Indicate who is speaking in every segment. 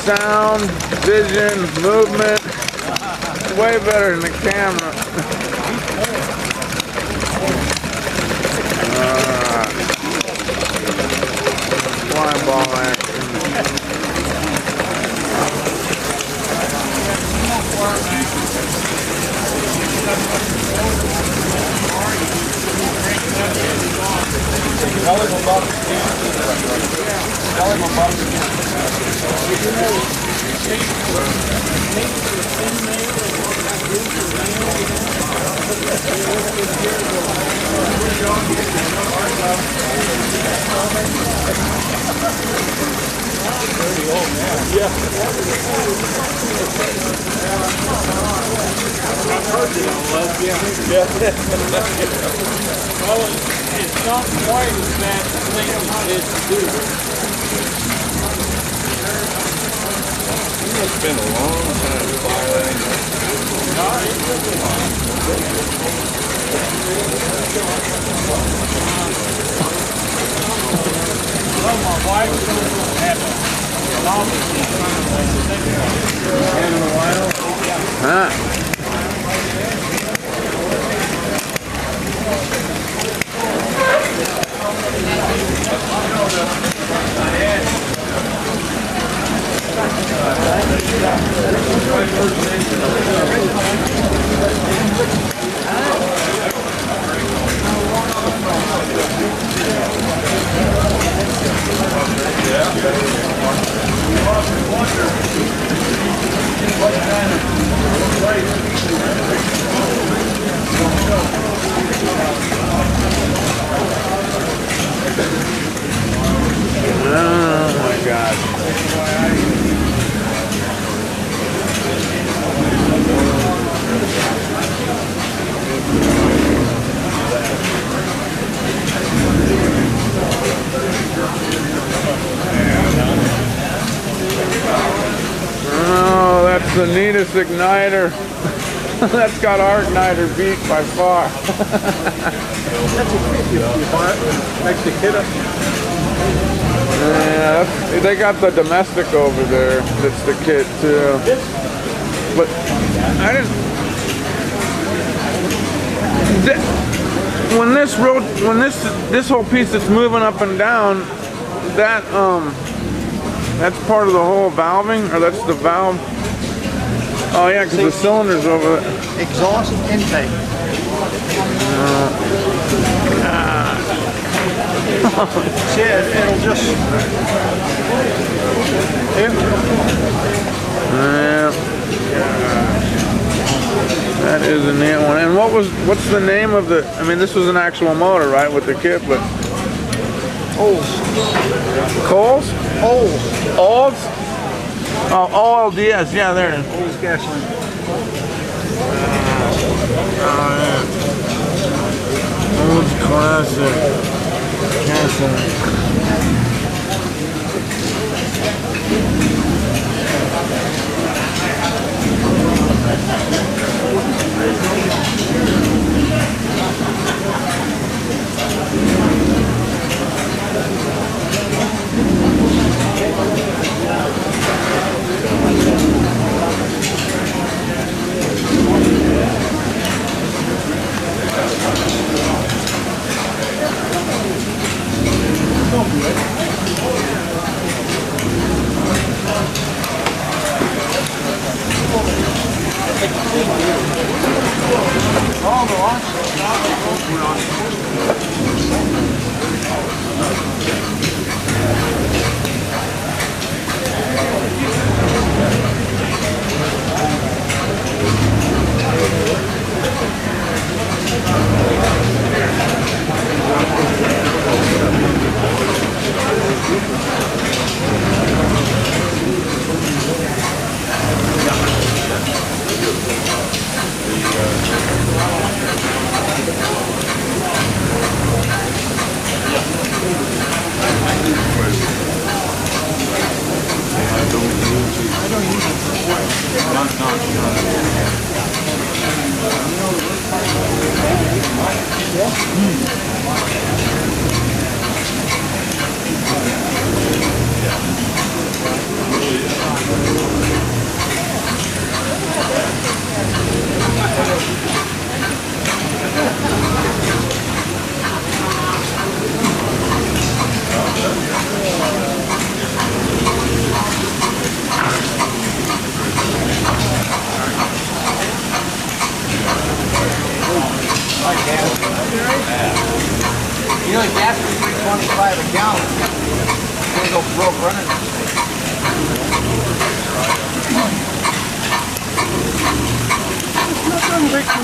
Speaker 1: sound, vision, movement. Way better than the camera. Fly ball action.
Speaker 2: Well, it's not quite as bad as I think it is to do.
Speaker 3: It's been a long time flying.
Speaker 2: Well, my wife had an office in a while.
Speaker 1: Huh? Oh my God. Oh, that's the neatest igniter. That's got our igniter beat by far.
Speaker 4: That's a kit you buy it, makes the kit up.
Speaker 1: Yeah, they got the domestic over there. That's the kit too. But I didn't. When this whole piece that's moving up and down, that's part of the whole valving, or that's the valve. Oh yeah, because the cylinder's over there.
Speaker 4: Exhaust intake. See, it'll just...
Speaker 1: Yeah. That is a neat one. And what's the name of the, I mean, this was an actual motor, right, with the kit, but... Coles? Olds? Oh, OLDS, yeah, there it is.
Speaker 4: Olds gasoline.
Speaker 1: Olds classic. Gasoline.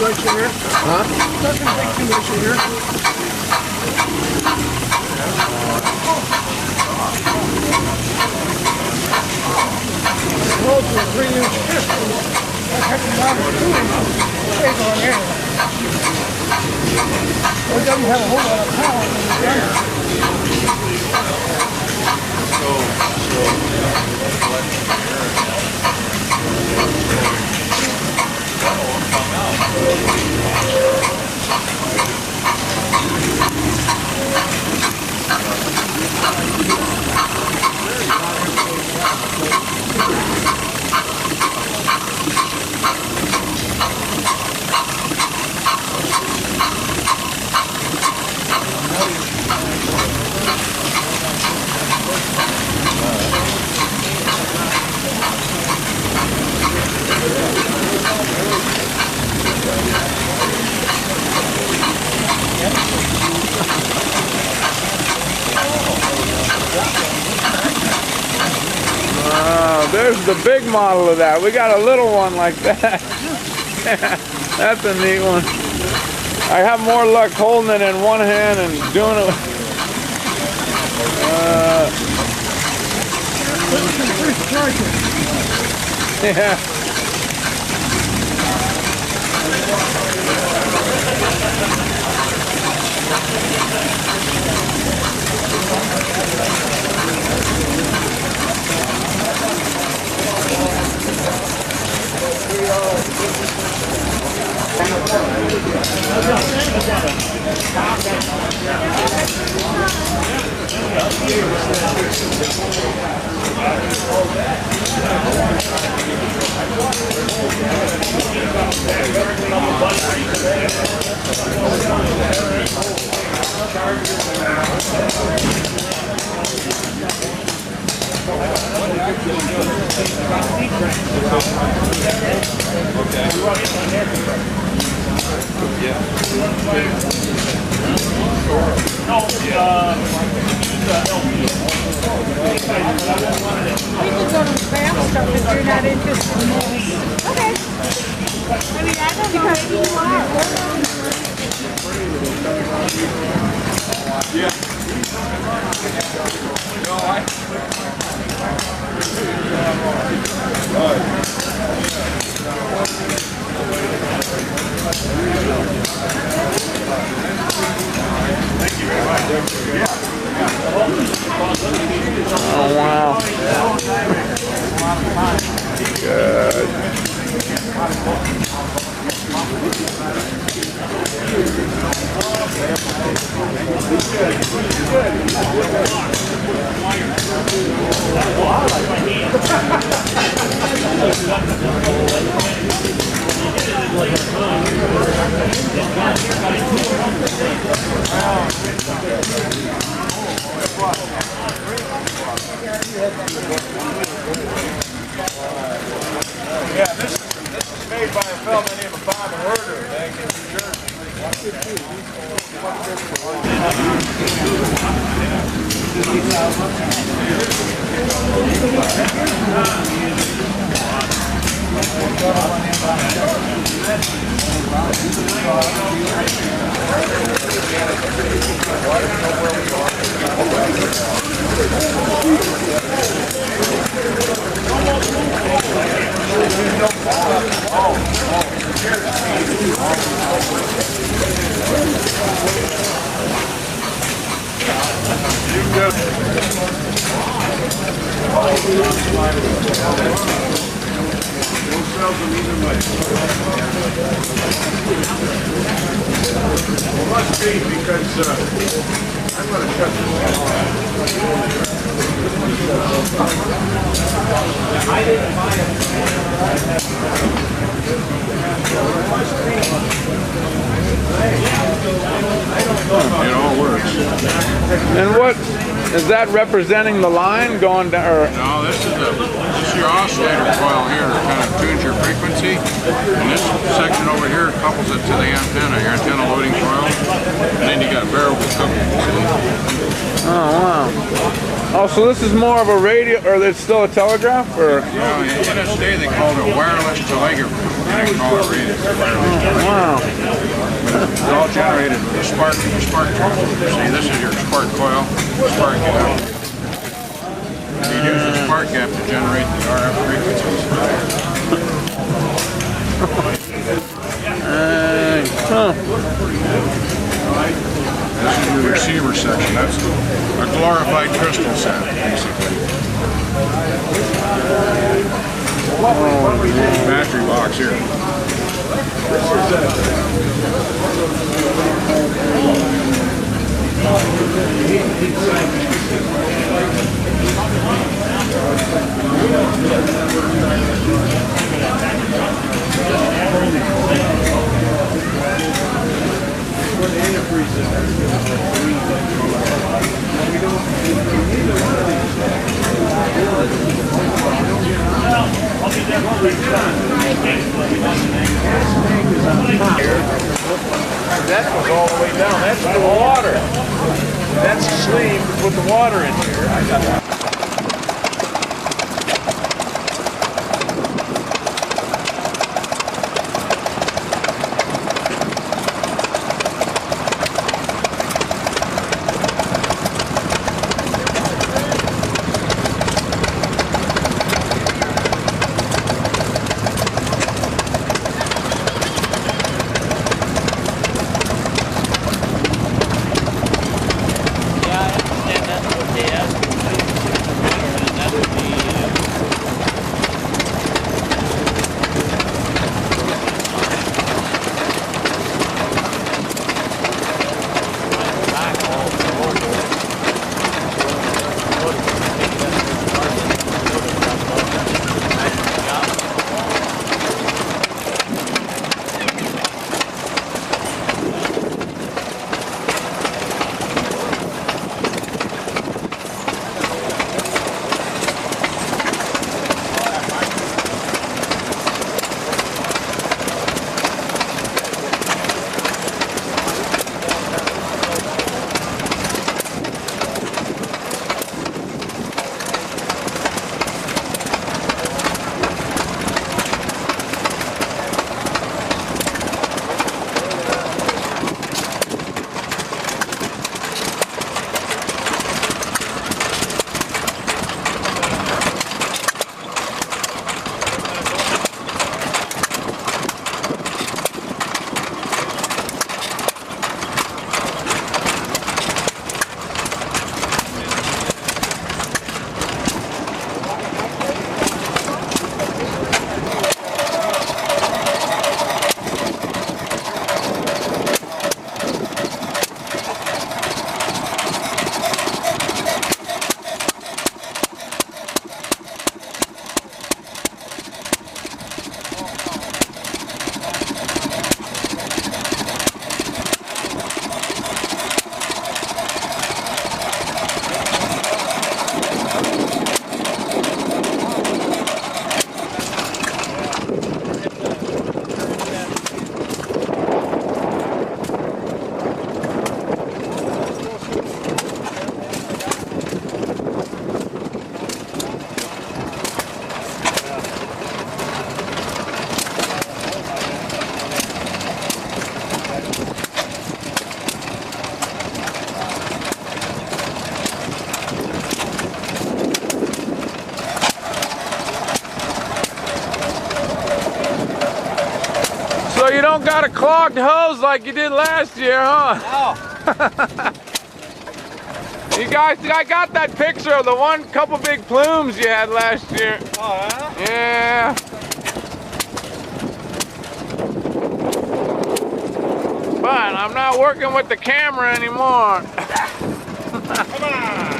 Speaker 4: much here.
Speaker 1: Huh?
Speaker 4: Doesn't take too much here. Close to a 3-inch piston. That has a lot of cooling stays on there. It doesn't have a whole lot of power when it's done.
Speaker 1: There's the big model of that. We got a little one like that. That's a neat one. I have more luck holding it in one hand and doing it. Yeah.
Speaker 5: We can go to spam stuff if you're not interested in this. Okay. I mean, I don't know, maybe you are.
Speaker 1: Oh, wow. Good.
Speaker 2: Yeah, this is made by a fellow named Bob Herder back in New Jersey.
Speaker 3: Must be because I'm going to shut this It all works.
Speaker 1: And what is that representing? The line going down? Or
Speaker 3: No, this is your oscillator coil here that kind of tunes your frequency. And this section over here couples it to the antenna, your antenna loading coil. And then you got variable coupling.
Speaker 1: oh wow. Oh, so this is more of a radio, or it's still a telegraph, or?
Speaker 3: Yeah, in its day they called it wireless telegraphy. They didn't call it radio.
Speaker 1: Wow.
Speaker 3: It's all generated with a spark transmitter. See, this is your spark coil, spark gap. You use the spark gap to generate the RF frequencies. This is your receiver section. That's a glorified crystal set, basically. Battery box here.
Speaker 2: That goes all the way down. That's the water. That's the sleeve to put the water in here.
Speaker 1: So you don't got a clogged hose like you did last year, huh?
Speaker 2: No.
Speaker 1: You guys, I got that picture of the one couple big plumes you had last year.
Speaker 2: Oh, yeah?
Speaker 1: Yeah. But I'm not working with the camera anymore.
Speaker 2: Come on.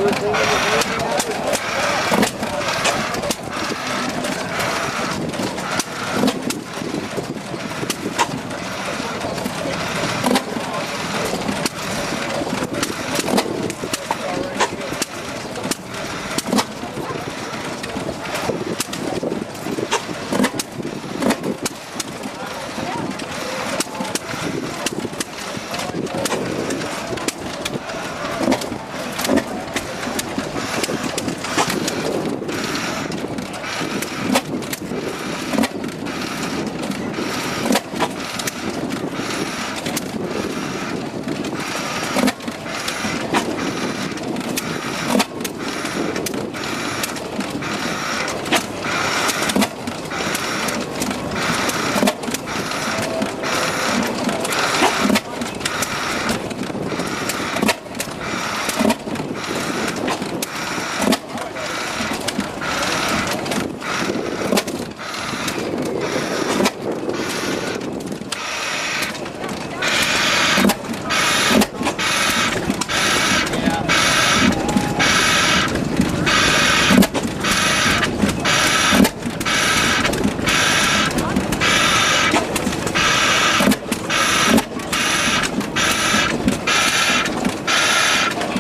Speaker 2: As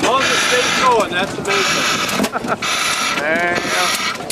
Speaker 2: long as it stays going, that's the main thing.
Speaker 1: There you go.